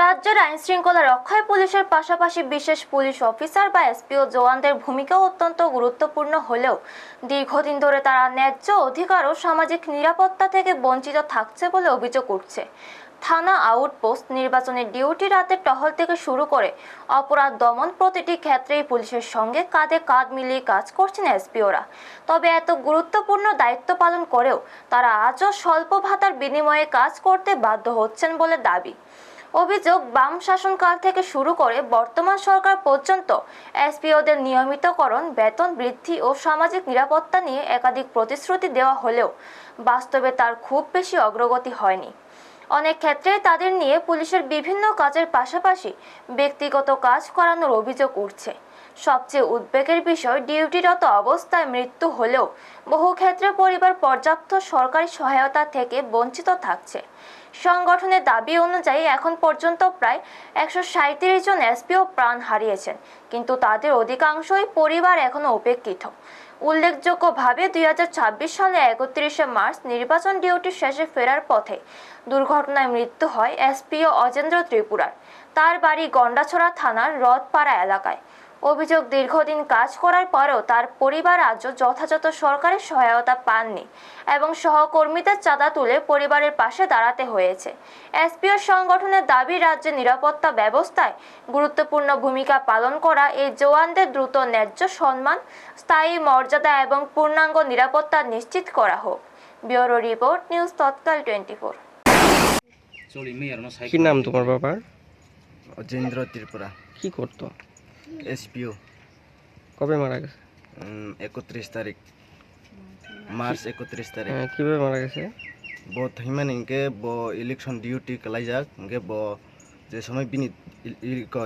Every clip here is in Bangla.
রাজ্যের আইন শৃঙ্খলা রক্ষায় পুলিশের পাশাপাশি বিশেষ পুলিশ অফিসার বা এসপিও জওয়ানদের ভূমিকাও অত্যন্ত গুরুত্বপূর্ণ হলেও দীর্ঘদিন ধরে তারা ন্যায্য অধিকার ও সামাজিক নিরাপত্তা থেকে বঞ্চিত থাকছে বলে অভিযোগ উঠছে। থানা আউটপোস্ট, নির্বাচনের ডিউটি, রাতের টহল থেকে শুরু করে অপরাধ দমন প্রতিটি ক্ষেত্রেই পুলিশের সঙ্গে কাঁধে কাঁধ মিলিয়ে কাজ করছেন এসপিওরা। তবে এত গুরুত্বপূর্ণ দায়িত্ব পালন করেও তারা আজও স্বল্প ভাতার বিনিময়ে কাজ করতে বাধ্য হচ্ছেন বলে দাবি। অভিযোগ, বাম শাসনকাল থেকে শুরু করে বর্তমান সরকার পর্যন্ত এসপিওদের নিয়মিতকরণ, বেতন বৃদ্ধি ও সামাজিক নিরাপত্তা নিয়ে একাধিক প্রতিশ্রুতি দেওয়া হলেও বাস্তবে তার খুব বেশি অগ্রগতি হয়নি। অনেক ক্ষেত্রে তাদের নিয়ে পুলিশের বিভিন্ন কাজের পাশাপাশি ব্যক্তিগত কাজ করানোর অভিযোগ উঠছে। সবচেয়ে উদ্বেগের বিষয়, ডিউটিরত অবস্থায় মৃত্যু হলেও বহু ক্ষেত্রে পরিবার পর্যাপ্ত সরকারি সহায়তা থেকে বঞ্চিত থাকছে। সংগঠনের দাবি অনুযায়ী এখন পর্যন্ত প্রায় 137 জন এসপিও প্রাণ হারিয়েছেন, কিন্তু তাদের অধিকাংশই পরিবার এখনো উপেক্ষিত। উল্লেখযোগ্যভাবে 2026 সালে 31শে মার্চ নির্বাচন ডিউটি শেষে ফেরার পথে দুর্ঘটনায় মৃত্যু হয় এসপিও অজেন্দ্র ত্রিপুরার। তার বাড়ি গন্ডাছড়া থানার রথপাড়া এলাকায়। অভিযোগ, দীর্ঘদিন কাজ করার পরেও তার পরিবার আজও যথাযথ সরকারি সহায়তা পাননি এবং সহকর্মীদের চাঁদা তুলে পরিবারের পাশে দাঁড়াতে হয়েছে। এসপিও সংগঠনের দাবি, রাজ্যের নিরাপত্তা ব্যবস্থায় গুরুত্বপূর্ণ ভূমিকা পালন করা এই জওয়ানদের দ্রুত ন্যায্য সম্মান, স্থায়ী মর্যাদা এবং পূর্ণাঙ্গ নিরাপত্তা নিশ্চিত করা হোক। ব্যুরো রিপোর্ট, নিউজ তৎকাল 24। কি নাম তোমার বাবার? অজেন্দ্র ত্রিপুরা। কি করতো? এসপিও। কবে মারা গেছে? 31 তারিখ মার্চ 31 তারিখ। কিভাবে মারা গেছে? ব থাইমান ইনকে ব ইলেকশন ডিউটি কালাইজাক ইনকে ব যে সময় বিনি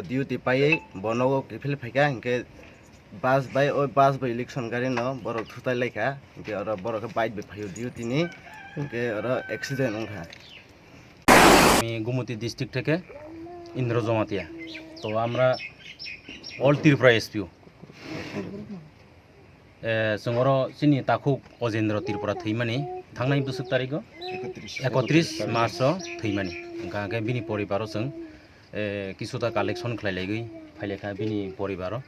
ডিউটি পাইয়ে বনগো কেফিল ফাইকা ইনকে বাস বাই ওই বাস বাই ইলেকশন গাড়ি ন বড় থুতাই লাইকা ইনকে ওরা বড়কে বাইট বে ফাইও ডিউটি নি ইনকে ওরা অ্যাক্সিডেন্ট ওঠা। আমি গুমতি ডিস্ট্রিক্ট থেকে ইন্দ্র জমাতিয়া। তো আমরা অল ত্রিপুরা এসপিও जोंरो सिनि ताखु अजेन्द्र त्रिपुरा थैमानि थांनाय बोसोर तारिखआव 31 मार्चआव थैमानि गागे बिनि परिबाराव जों किसुता कालेक्शन खालायलायगै फाइलेखा बिनि परिबाराव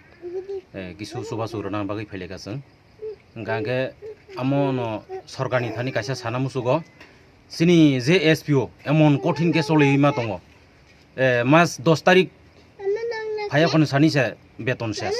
किसु सुबा सुग्रना बागै फाइलेखा जों गागे आमनो सरकारनि थानि कायसा साना मुसुगो सिनि जे एसपिओ एमन कठिन के सलैमा दङ मास 10 तारिख फायाखौनो सानैसो बेतन शेष